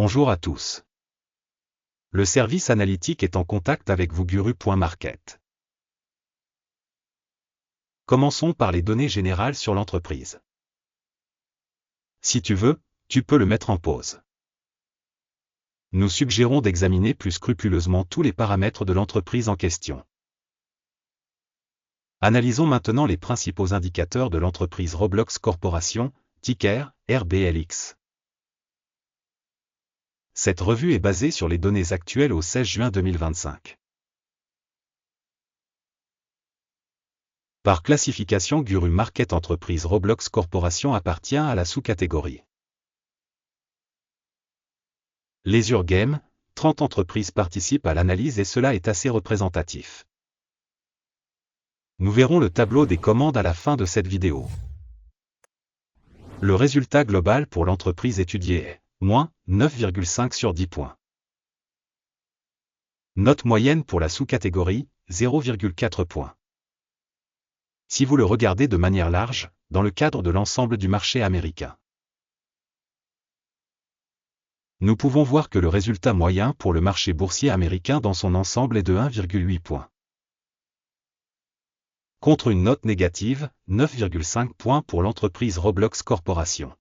Bonjour à tous. Le service analytique est en contact avec vous Guru.market. Commençons par les données générales sur l'entreprise. Si tu veux, tu peux le mettre en pause. Nous suggérons d'examiner plus scrupuleusement tous les paramètres de l'entreprise en question. Analysons maintenant les principaux indicateurs de l'entreprise Roblox Corporation, ticker RBLX. Cette revue est basée sur les données actuelles au 16 juin 2025. Par classification Guru Market Entreprise Roblox Corporation appartient à la sous-catégorie Leisure Game. 30 entreprises participent à l'analyse et cela est assez représentatif. Nous verrons le tableau des commandes à la fin de cette vidéo. Le résultat global pour l'entreprise étudiée est moins 9,5 sur 10 points. Note moyenne pour la sous-catégorie, 0,4 points. Si vous le regardez de manière large, dans le cadre de l'ensemble du marché américain, nous pouvons voir que le résultat moyen pour le marché boursier américain dans son ensemble est de 1,8 points. Contre une note négative, 9,5 points pour l'entreprise Roblox Corporation.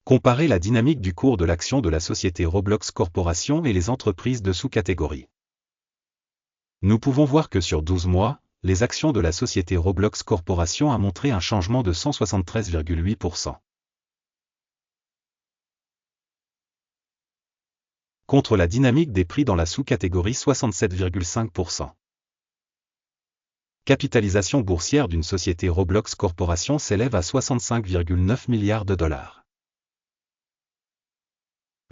Comparez la dynamique du cours de l'action de la société Roblox Corporation et les entreprises de sous-catégorie. Nous pouvons voir que sur 12 mois, les actions de la société Roblox Corporation a montré un changement de 173,8%. Contre la dynamique des prix dans la sous-catégorie 67,5%. Capitalisation boursière d'une société Roblox Corporation s'élève à 65,9 milliards de dollars.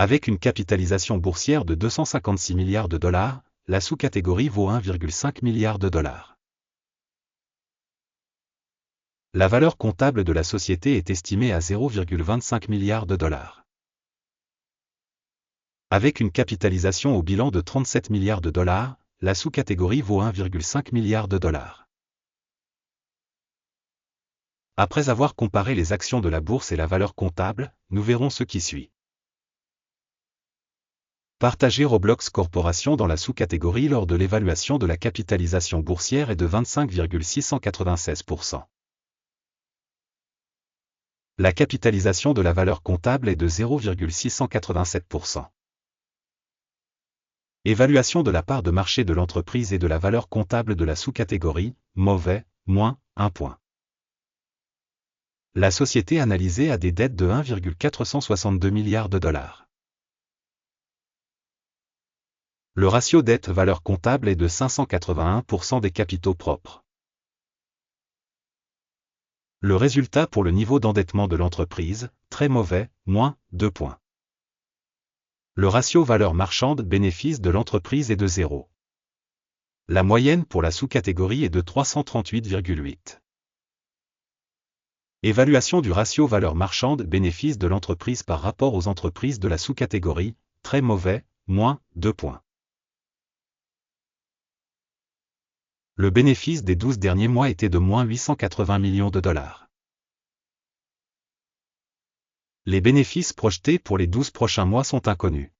Avec une capitalisation boursière de 256 milliards de dollars, la sous-catégorie vaut 1,5 milliard de dollars. La valeur comptable de la société est estimée à 0,25 milliard de dollars. Avec une capitalisation au bilan de 37 milliards de dollars, la sous-catégorie vaut 1,5 milliard de dollars. Après avoir comparé les actions de la bourse et la valeur comptable, nous verrons ce qui suit. Partager Roblox Corporation dans la sous-catégorie lors de l'évaluation de la capitalisation boursière est de 25,696%. La capitalisation de la valeur comptable est de 0,687%. Évaluation de la part de marché de l'entreprise et de la valeur comptable de la sous-catégorie, mauvais, moins 1 point. La société analysée a des dettes de 1,462 milliards de dollars. Le ratio dette-valeur comptable est de 581% des capitaux propres. Le résultat pour le niveau d'endettement de l'entreprise, très mauvais, moins 2 points. Le ratio valeur marchande bénéfice de l'entreprise est de 0. La moyenne pour la sous-catégorie est de 338,8. Évaluation du ratio valeur marchande bénéfice de l'entreprise par rapport aux entreprises de la sous-catégorie, très mauvais, moins 2 points. Le bénéfice des 12 derniers mois était de moins 880 millions de dollars. Les bénéfices projetés pour les 12 prochains mois sont inconnus.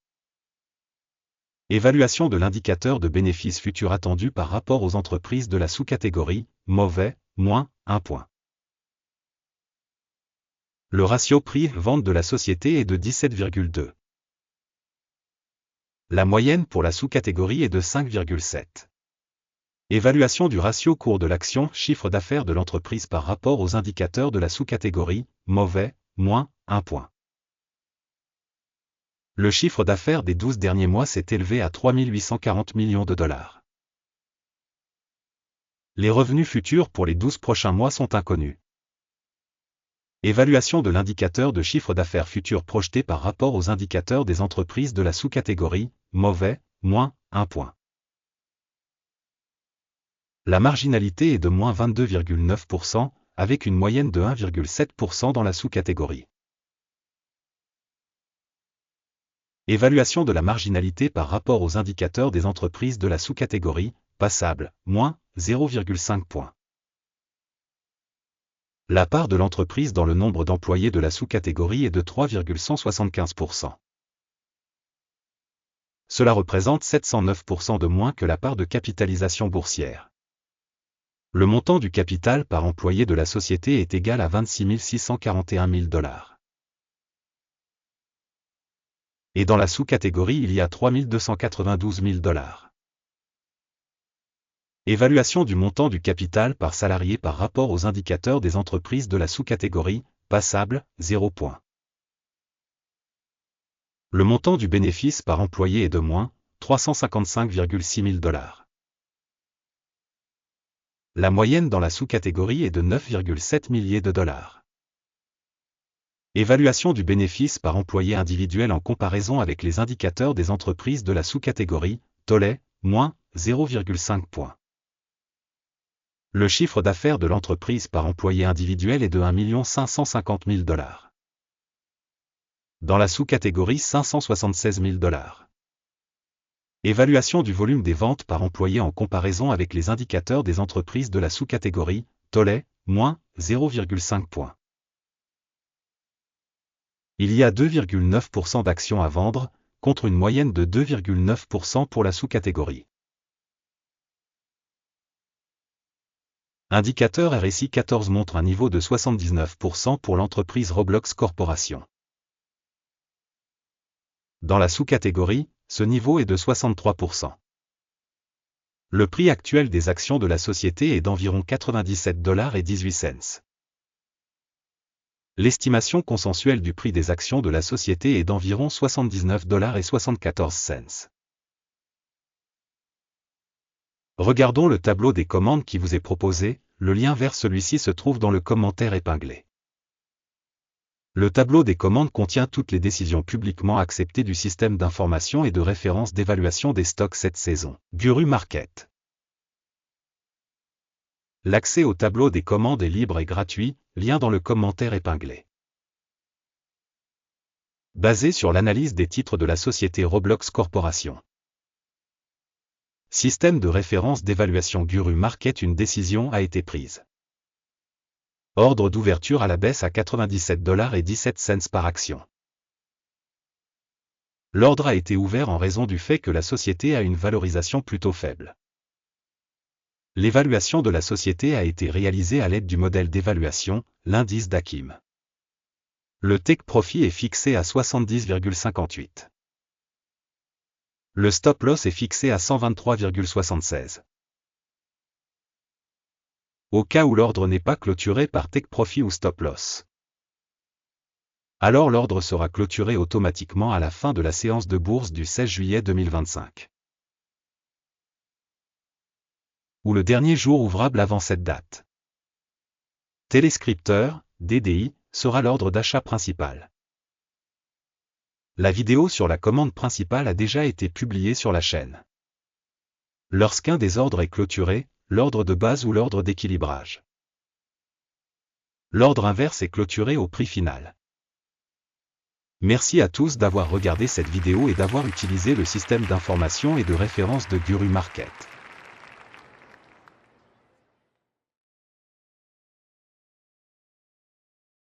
Évaluation de l'indicateur de bénéfices futurs attendus par rapport aux entreprises de la sous-catégorie, mauvais, moins 1 point. Le ratio prix-vente de la société est de 17,2. La moyenne pour la sous-catégorie est de 5,7. Évaluation du ratio cours de l'action, chiffre d'affaires de l'entreprise par rapport aux indicateurs de la sous-catégorie, mauvais, moins 1 point. Le chiffre d'affaires des 12 derniers mois s'est élevé à 3 840 millions de dollars. Les revenus futurs pour les 12 prochains mois sont inconnus. Évaluation de l'indicateur de chiffre d'affaires futur projeté par rapport aux indicateurs des entreprises de la sous-catégorie, mauvais, moins 1 point. La marginalité est de moins 22,9%, avec une moyenne de 1,7% dans la sous-catégorie. Évaluation de la marginalité par rapport aux indicateurs des entreprises de la sous-catégorie, passable, moins 0,5 points. La part de l'entreprise dans le nombre d'employés de la sous-catégorie est de 3,175%. Cela représente 709% de moins que la part de capitalisation boursière. Le montant du capital par employé de la société est égal à 26 641 000 $. Et dans la sous-catégorie il y a 3 292 000 $. Évaluation du montant du capital par salarié par rapport aux indicateurs des entreprises de la sous-catégorie, passable, 0 point. Le montant du bénéfice par employé est de moins 355,6 000 $. La moyenne dans la sous-catégorie est de 9,7 milliers de $. Évaluation du bénéfice par employé individuel en comparaison avec les indicateurs des entreprises de la sous-catégorie, tollé, moins 0,5 points. Le chiffre d'affaires de l'entreprise par employé individuel est de 1 550 000 $. Dans la sous-catégorie 576 000 $. Évaluation du volume des ventes par employé en comparaison avec les indicateurs des entreprises de la sous-catégorie, tollé, moins 0,5 points. Il y a 2,9% d'actions à vendre, contre une moyenne de 2,9% pour la sous-catégorie. Indicateur RSI 14 montre un niveau de 79% pour l'entreprise Roblox Corporation. Dans la sous-catégorie, ce niveau est de 63%. Le prix actuel des actions de la société est d'environ 97,18 $. L'estimation consensuelle du prix des actions de la société est d'environ 79,74 $. Regardons le tableau des commandes qui vous est proposé, le lien vers celui-ci se trouve dans le commentaire épinglé. Le tableau des commandes contient toutes les décisions publiquement acceptées du système d'information et de référence d'évaluation des stocks cette saison, Guru Market. L'accès au tableau des commandes est libre et gratuit, lien dans le commentaire épinglé. Basé sur l'analyse des titres de la société Roblox Corporation. Système de référence d'évaluation Guru Market. Une décision a été prise. Ordre d'ouverture à la baisse à 97,17 $ par action. L'ordre a été ouvert en raison du fait que la société a une valorisation plutôt faible. L'évaluation de la société a été réalisée à l'aide du modèle d'évaluation, l'indice d'Akim. Le take profit est fixé à 70,58. Le stop loss est fixé à 123,76. Au cas où l'ordre n'est pas clôturé par take profit ou stop loss, alors l'ordre sera clôturé automatiquement à la fin de la séance de bourse du 16 juillet 2025. Ou le dernier jour ouvrable avant cette date. Téléscripteur, DDI, sera l'ordre d'achat principal. La vidéo sur la commande principale a déjà été publiée sur la chaîne. Lorsqu'un des ordres est clôturé, l'ordre de base ou l'ordre d'équilibrage. L'ordre inverse est clôturé au prix final. Merci à tous d'avoir regardé cette vidéo et d'avoir utilisé le système d'information et de référence de Guru Market.